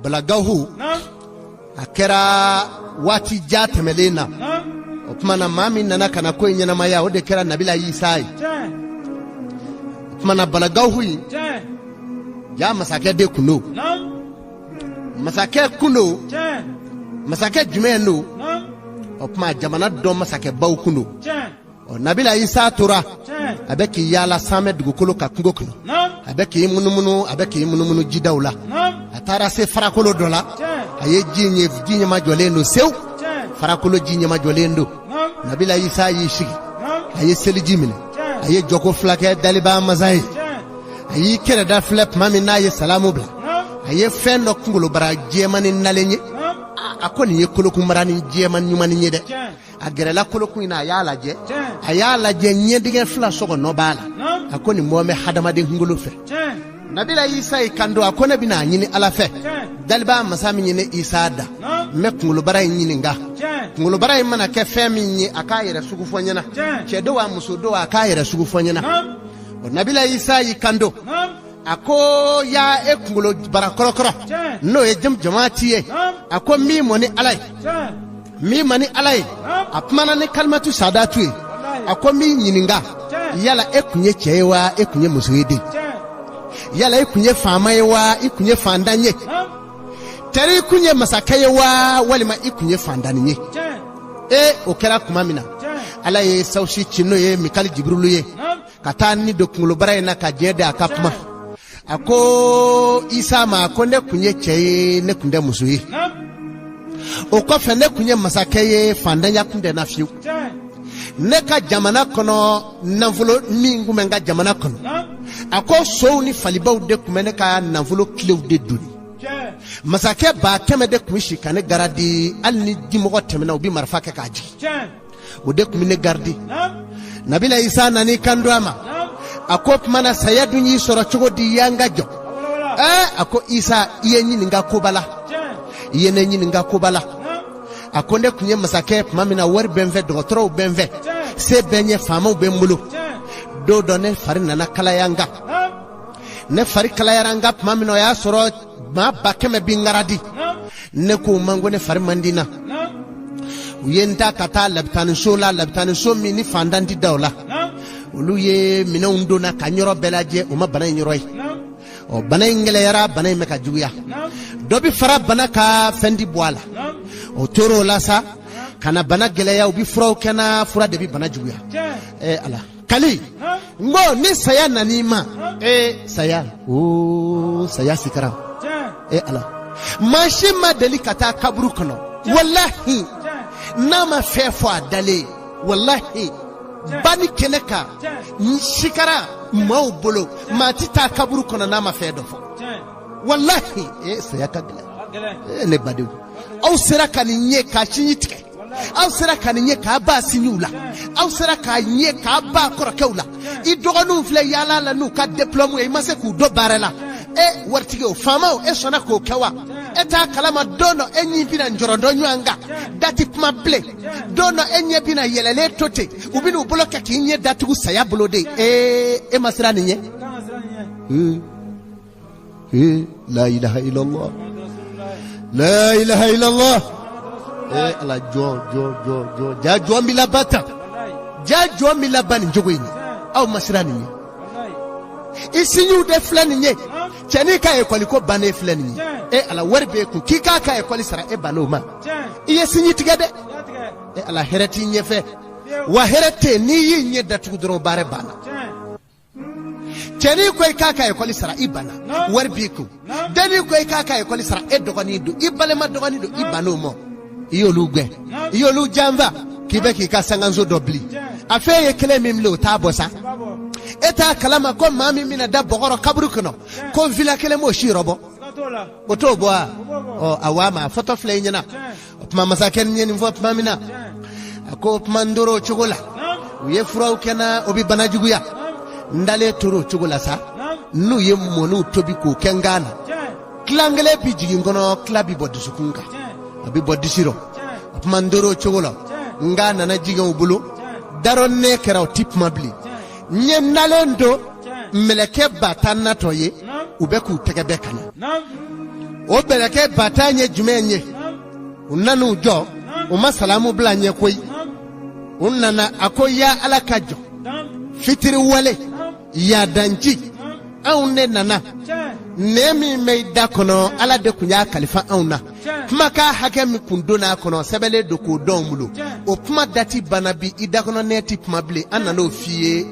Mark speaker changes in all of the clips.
Speaker 1: balagahu akera wati jatmelena opmana mami nana kana ko nyana maya ode kera nabila Isa opmana balagahu ya masake de kuno masake kuno masake jumeno opma jamana do masake baw kuno nabila Isa tora abeki yala same dugukolo ka kungo kuno abeki munumunu jidawla atara se farakolo dola aye jinye majolendo sew farakolo jinye majolendo nabila Isa yishi aye selijimine aye joko flake daliba mazai aye kere da flap mami na ye salamu bla aye fendo kungulo bara jemani nalenye akoni ye koloku marani jemani nyumani nyede agerela koloku ina ayala je nyedige fla soko no bala akoni moome hadamade ngulu fe nabila Isa ikando akona bina nyini ala fe dalba masami nyine Isa da me kungulu bara nyini nga kungulu bara mana ke femi nyi akayere sugu fonyana chedo wa musodo akayere sugu fonyana nabila Isa ikando ako ya ekungulu bara korokoro no e jamaati ye ako mi moni alai apmana ne kalmatu sadatu ye ako mi nyininga yala ekunye chewa ekunye musuidi yala ekunye famayewa ekunye fandanye tari ekunye masakayewa walima ekunye fandanye okera kumamina ala ye saushi chino ye mikali jibrulu ye katani dokulo barayna ka jede akapma ako Isa ma konde kunye cheye ne kunde musui okofe ne kunye masakaye fandanya kunde na fiu neka jamana kono nanfulo mingu menga jamana kono ako so ni falibaw de kumene ka nanfulo klew de duni masake ba keme de kumishi kane garadi alni dimogo temena obi marfa ke kaji o de kumine gardi nabila Isa nani kandwama ako mana sayadunyi soro chugo di yangajo ako Isa yenyi ninga kubala yenyi ninga kubala akonde kunye masake mamina war benve dogotro benve se benye fama bemulu do done farina na kala yanga ne fari kala yaranga mamino ya soro ma bakeme bingaradi ne ko mangone fari mandina uyenta kata labtan so mini fandandi dawla uluye mina undona kanyoro belaje uma bana nyoroi o bana ingele yara bana meka juya dobi fara bana ka fendi boala o toro lasa kana bana geleya ubi fura kana fura debi bana juya ala kali ngo ni saya nanima saya saya sikara ala mashima delikata kaburu kono wallahi nama fefo adale wallahi bani keneka shikara maubolo matita kaburu kono nama fedo wallahi saya kagala ne badu aw sera kaninye ka chinyitike aw sera kaninye ka ba sinyula aw sera kaninye ka ba korakewla idogonu fle yala la nu ka diplôme e mase ku do barela wartige o fama o sona ko kewa eta kalama dono enyi bina njorondo nyanga dati pma ple dono enye bina yelele tote ubinu bloka kinye datu saya blode masira ninye la ilaha illallah la ilaha illallah ala jo ja milabata ja milabani njogoyini aw masirani ni isinyu de flani nye chani ka ekoli ko bane flani ni ala warbe ku kika ka ekoli sara banoma iye sinyi tigade ala herati nyefe wa herate ni yinye datu dro bare bana chani ko kaka ekoli sara ibana warbe ku dani ko kaka ekoli sara dogoni do ibale ma dogoni do ibanoma iyo lu jamba kibeki ka sanganzo dobli afeye kele mimlo tabosa eta kalama ko mami mina da bogoro kabru kono ko vila kele mo shirobo otobo awama foto fle nyana mama saken nyeni fo mamina ko mandoro chugula uye furaw kena obi banajuguya ndale toro chugula sa nu yemonu tobi ko kengana klangele pijigi ngono klabi boddu sukunga abi boddu siro mandoro chugula ngana na jiga ubulu daron ne keraw tip mabli nyem nalendo meleke batana toye ubeku tegebe kana o beleke batanye jumenye unanu jo o masalamu blanye koy unana akoya alakajo fitiri wale ya danji aune nana nemi meida kono ala de kunya kalifa auna kuma ka hake mi kundona kono sebele do ko donmulo o kuma dati banabi ida kono neti kuma ble anano fie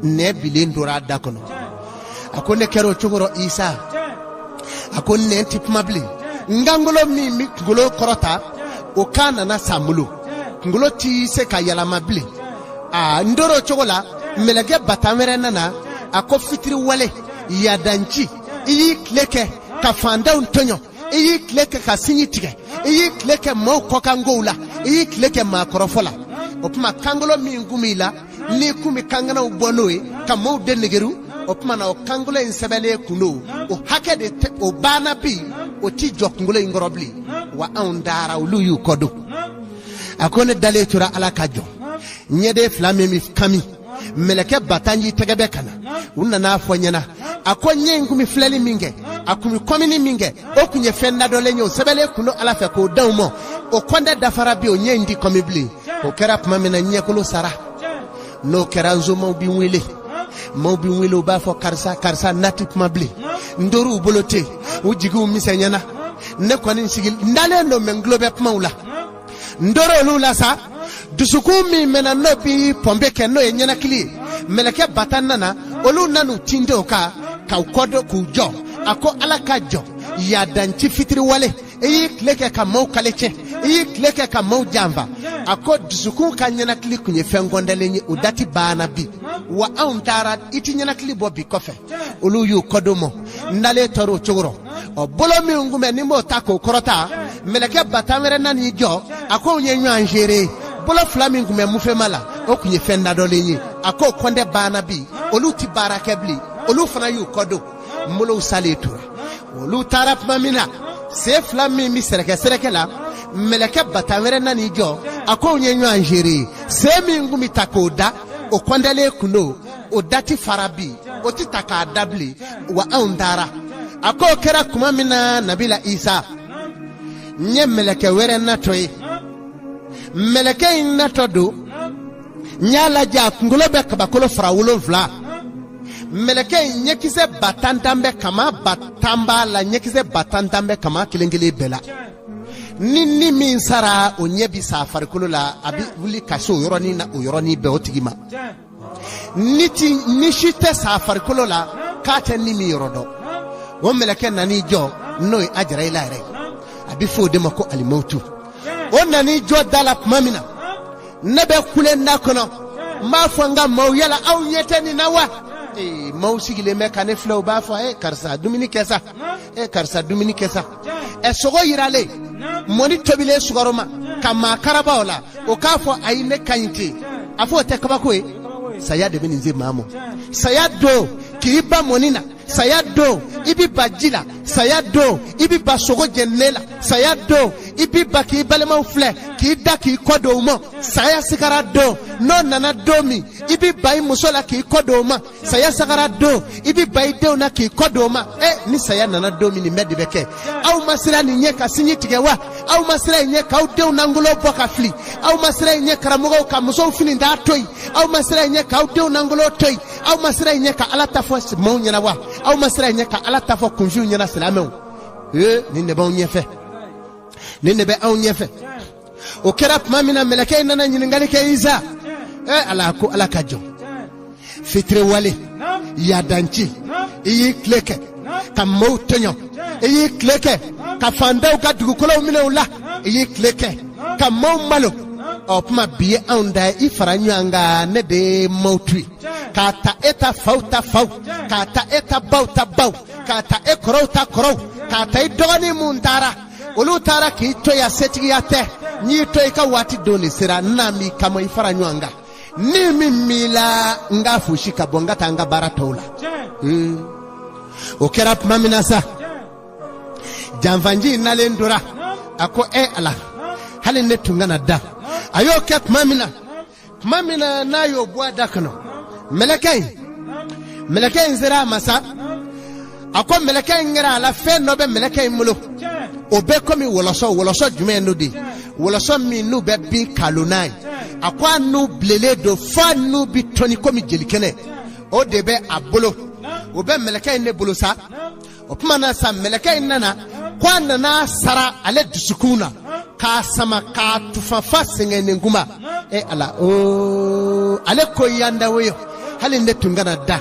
Speaker 1: ne bilindora da kono akone kero chugoro isa akone neti kuma ble ngangolo mi ngolo korota o kana na samulo ngolo ti se ka yala mable ndoro chogola melage batamere nana ako fitiri wale ya danji iyi kleke ka fanda untonyo iyi kleke ka sinyitige iyi kleke mo kokangola iyi kleke ma korofola opuma kangolo mi ngumila ni kumi kangana ubonoe ka mo denigeru opuma na kangolo insebele kuno o hakede o bana bi o ti jokngolo ingorobli wa andara uluyu kodo akone dale tura ala kajo nyede flame mi kami meleke batanji tegebe kana unna na afonyana akonye ngumi fleli minge akumi komini minge okunye fenna dole nyo sebele kuno ala fe ko dawmo o konde dafara bi o nyendi komibli o kera pamena nyekolo sara no kera nzo mawbi wile o ba fo karsa natip mabli ndoru bolote o jigu misenyana ne koni sigil ndale no menglobe pmaula ndoro lula sa dusukumi mena no bi pombe ke no enyana kili meleke batanana olu nanu tindo ka ukodo kujo ako alaka jo ya danchi fitri wale eyi kleke ka mau kaleche eyi kleke ka mau jamba ako dusukun ka nyana kili kunye fengondele nyi udati bana bi wa auntara iti nyana kili bobi kofe olu yu kodomo ndale toro chogoro o bolo mi ngume ni mo tako korota meleke batamere nani jo ako nyenyo anjere bolo flamingo me mufe mala okunye fenda dolenyi ako konde bana bi olu ti barakebli olu fana yu kodo mulo saletura olu tarap mamina se flami mi sereke la meleke batamere nani jo ako nyenyo anjere se mi ngumi takoda o kondele kuno o dati farabi o ti taka dabli wa andara ako kera kuma mina nabila isa nye meleke were natoy meleke natodo nyala ja ngolobe kabakolo frawulo vla meleke nyekise batandambe kama batamba la nyekise batandambe kama kilengele bela nini min sara onyebi safari kolo la abi wuli kaso yoroni na oyoroni be otigima niti nishite safari kolo la kate nimi yorodo wo meleke nani jo noy ajra ilaire abi fode mako alimautu o nani jo dalap mamina nebe kule nakono mafanga mawyala au nyeteni nawa mausigile mekane flow bafo karsa dumini kesa karsa dumini kesa sogo yirale moni tobile sugoroma kama karabaola o kafo ayine kanyite afo tekabako sayade beninze mamo sayado kiba monina sayado ibi bajila sayado ibi basogo jenela sayado ibi baki balema ufle ki daki kodo mo saya sigara do no nana domi ibi bai musola ki kodo ma saya sagara do ibi bai de na ki kodo ma ni saya nana domi ni medibeke au masira ni nyeka sinyi tigewa au masira nyeka au de na ngolo boka fli au masira nyeka ramugo ka muso fini nda toy au masira nyeka au de na ngolo toy au masira nyeka alata fo mo nyana wa au masira nyeka alata fo kunju nyana salame ni ne bon nyefe nene be au nyefe o kerap mamina meleke nana nyingali ke iza ala ko ala kajo fitre wale ya danchi yi kleke ka moutonyo yi kleke ka fanda ka dugukolo minula yi kleke ka malo opma biye anda ifaranyu anga ne de moutri ka ta eta fauta fau ka ta eta bauta bau ka ta ekrota kro ka ta idoni mundara olu tara ki to ya setigi ate ni to ka wati doni sira nami kama ifaranyu anga ni mimila nga fushika bonga tanga baratola o kerap maminasa janvanji nalendura ako ala hali netungana da ayo kep mamina nayo bwada kano melekay zira masa ako melekay ngira la fe no be melekay mulo obe komi woloso jume no de woloso mi nu be bin kalonai akwa nu blele do fa nu bi toni komi jelikene o de be abolo obe meleka ne bolosa opmana sa meleka nana kwa nana sara ale dusukuna ka sama ka tufafa sengene nguma ala o ale ko yanda weyo halinde tungana da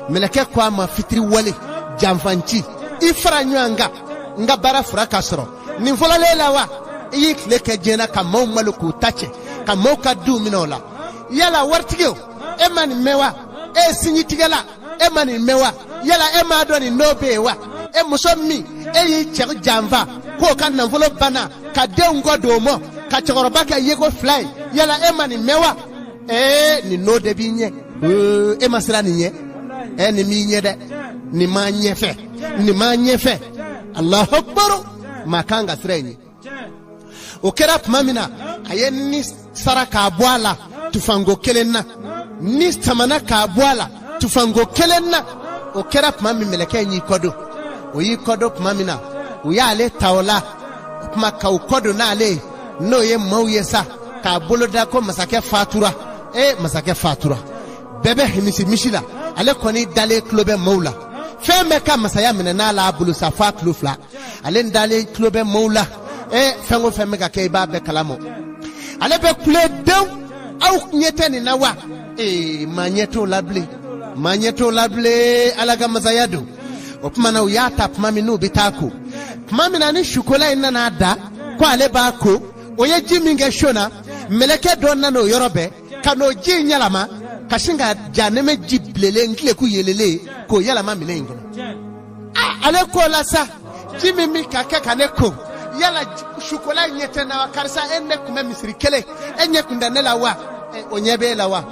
Speaker 1: meleka kwa ma fitri wale jamfanchi ifra nywanga nga bara fura kasoro ni fola lela wa yi kleke jena ka mo maluku tache ka mo ka du minola yala wartigeo e mani mewa e sinyitigala e mani mewa yala e ma do ni nobe wa e musomi e yi che jamva ko kan na folo bana ka de ngodo mo ka choroba ka yego fly yala e mani mewa ni no de binye e masra ni nye ni mi nye de ni ma nye fe Allahu Akbar makanga srenyi okera pmamina ayeni saraka abwala tufango kelenna ni tamana ka abwala tufango kelenna okera pmami meleke nyi kodo oyi kodo pmamina uyale taola pmaka ukodo na ale no ye mawyesa ka boloda ko masake fatura masake fatura bebe himisi mishila ale koni dale klobe maula femme ka masaya menena la bulu safa klufla ale ndale klobe maula fengo femme ka keba be kalamo ale be kule dew au nyete ni nawa manyeto lable alaga mazayado opmana uyata pmami no bitako pmami na ni shukola ina na da kwa ale ba ko oye jiminge shona meleke donna no yorobe kano ji nyalama kashinga janeme jiblele ngile ku yelele ko yala ma mine ngono ale ko la sa jimi mi kake kaneko yala shukola nyete na wakarsa enne kuma misiri kele enye kunda nela wa onyebe la wa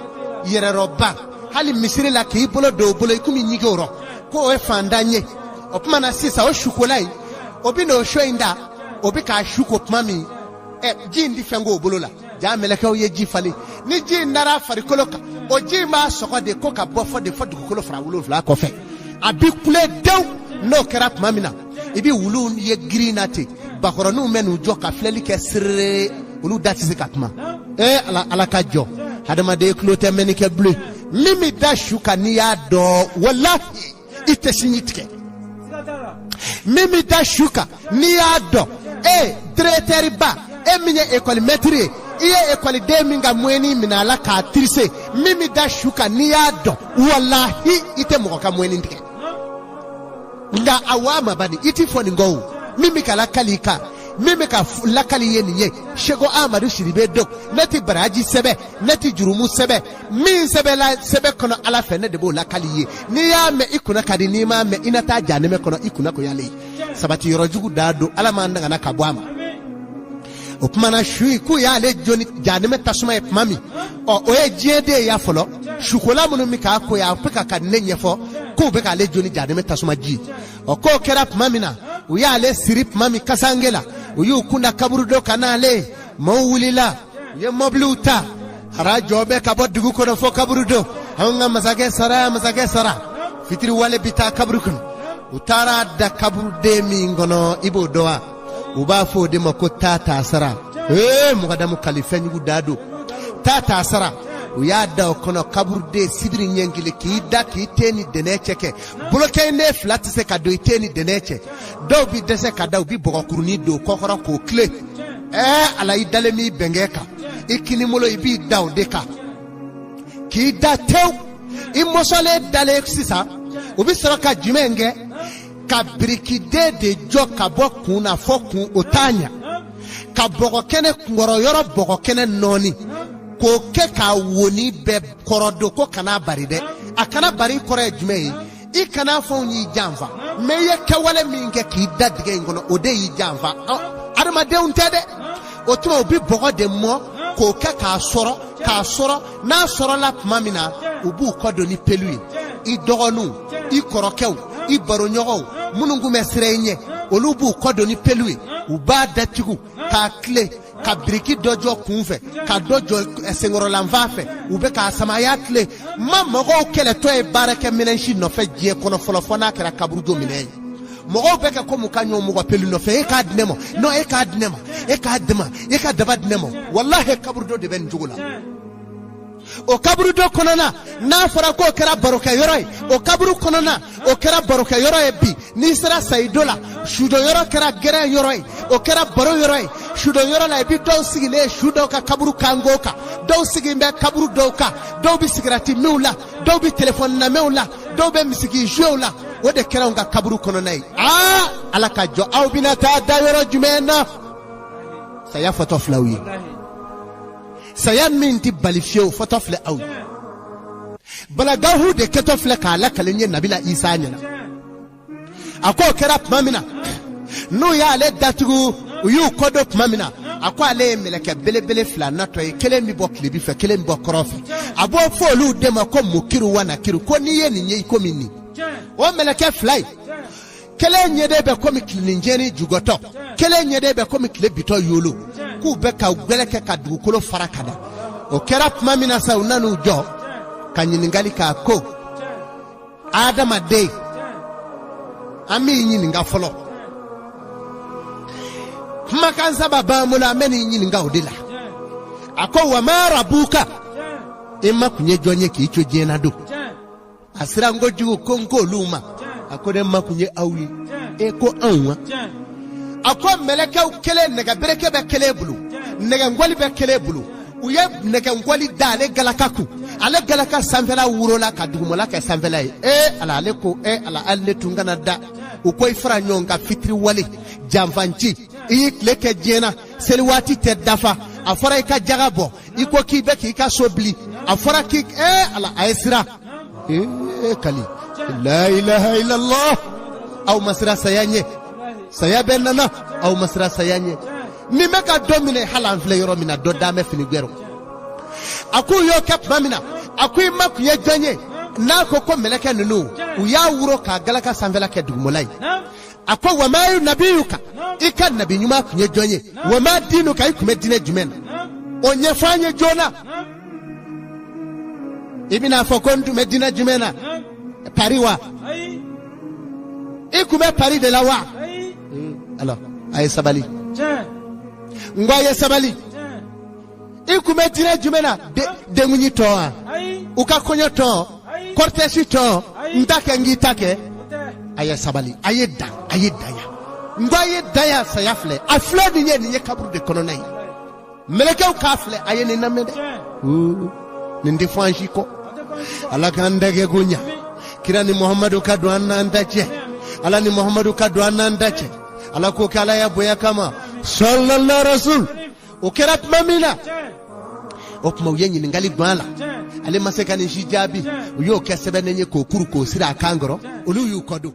Speaker 1: yere roba hali misiri la ki bolo do bolo ikumi nyigoro ko e fandanye opmana sisa o shukola obi no shoinda obi ka shuko pmami jindi fengo bolo la jameleke o ye jifale ni ji ndara fari koloka o ji ma soko de ko ka bofo de fo de kolo fra wulo fla ko fe abi kule dew no kerap mamina ibi wulu ye grinate bakoronu menu joka fleli ke sirre wulu dati zekatma ala ka jo hadama de klote menike bleu mimi da shuka ni ya do wallahi itesinyitike mimi da shuka ni ya do directeur ba minye école maîtrise iye école de minga mweni minala ka trise mimi da shuka ni ya do wallahi ite mo ka mweni ndike nga awama bani iti foni ngo mimi kala kalika mimi ka lakali yeni ye shego amadu shiribe do nati baraji sebe nati jurumu sebe min sebe la sebe kono ala fene de bo lakali ye ni ya me ikuna kadi ni ma me inata janeme kono ikuna ko yale sabati yorojugu dado ala manda na kabwama opmana shui ku ya le joni janeme tasuma e mami o ye jede ya folo shukola munu mi ka ko ya peka ka nenye fo ko be ka le joni janeme tasuma ji o ko kera mami na u ya le sirip mami kasangela u yu kunda kaburu do kanale mawulila ye mobluta hara jobe ka boddugu ko do fo kaburu do hanga masake sara fitri wale bita kaburu kun utara da kaburu de mi ngono ibo doa uba fo de mako tata sara mugadamu kalifen yugo dado tata sara uyada kono kaburde sibiri nyengile ki da ki teni denecheke bloke ne flat se ka do teni deneche do bi dese ka da bi bokokuruni do kokoro ko kle ala idale mi bengeka ikini molo ibi daw deka ki da tew imosole dale sisa ubi saraka jumenge ka brikide de jo ka bokun na fokun otanya ka boko kene ngoro yoro boko kene noni ko ke ka woni be korodo ko kana baride akana bari kore jume I kana fo ni jamva meye ke wale minge ki dadige ngono ode yi jamva adama de untede otuma obi boko de mo ko ke ka soro na soro la mamina ubu kodo ni pelui I dogonu I korokew I baronyogo munungu mesrenye olubu kodo ni pelui uba datigu ka kle ka briki dojo kunfe ka dojo esengoro lanvafe ube ka samayakle mammo ko kele to e barake minenshi no fe je kono folofona kera kaburujo minenyi mogo beka ko mukanyo mogo pelu no fe e ka dinemo no e ka dinema e ka dema e ka daba dinemo wallahi kaburu do de ben jugula o kaburu do konona na fara ko kera baroka yoroi o kaburu konona o kera baroka yoroi bi ni sera saidola shudo yoro kera gere yoroi o kera baro yoroi shudo yoro la bi do sigile shudo ka kaburu kangoka do sigimbe kaburu do ka do bi sigrati meula do bi telephone na meula do be misiki joula o de kera nga kaburu konona ala ka jo aw binata da yoro jumena saya foto flawi sayan minti balifio fotofle aw balagahu de ketofle kala kalenye nabila isa nyana ako kera mamina no ya le datugu uyu kodo mamina ako ale meleke belebele fla nato e kele mi bokli bi fe kele mi bokrofe abo folu de mako mukiru wana kiru ko ni ye ni nyei komini o meleke fly kele nyede be komi klininjeni jugoto kele nyede be komi klebito yolo ku be ka gweleke ka dugukolo farakada o kerap mamina sa unanu jo kanyiningali ka ko adama de ami nyininga folo makanza baba mula meni nyininga odila ako wa marabuka emma kunye jonye ki icho jena do asira ngoju konko luma akode makunye awi eko anwa ako meleke ukele nega bereke be kele bulu nega ngwali be kele bulu uye nega ngwali dale galakaku ale galaka sanfela wurola ka dugumola ka sanfela ala aleko ala alle tungana da uko ifra nyonga fitri wali jamvanchi leke jena selwati te dafa afara ka jagabo iko ki be ki ka sobli afara ki ala aisra kali la ilaha illa allah au masra sayanye sayabenana au masra sayanye ni meka domine halan fle yoro mina do dame fini gwero aku yo kap mamina aku maku ye janye na koko meleke nunu uya wuro ka galaka sanvela ke dugumolai ako wa mayu nabiyuka ika nabi nyuma kunye janye wa ma dinuka ikume dine jumena onye fanye jona ibina fokondu medina jumena pariwa ikume pari de la wa alors ay sabali ngoye sabali ikume dine jumena de munyi to ukakonyo to kortesi to ndake ngitake ay sabali ayeda ya ngoye daya sayafle afle ni kaburu de kononai meleke ukafle ayene namede nindi fanjiko ala kandege gunya kirani muhammadu kadwana ndache ala ni muhammadu kadwana ndache ala ko kala ya boya kama sallallahu rasul ukirat mamina okuma uyenyi ningali gwala ale maseka ni shijabi uyo kesebe nenye ko kuru ko sira kangoro olu yu kodo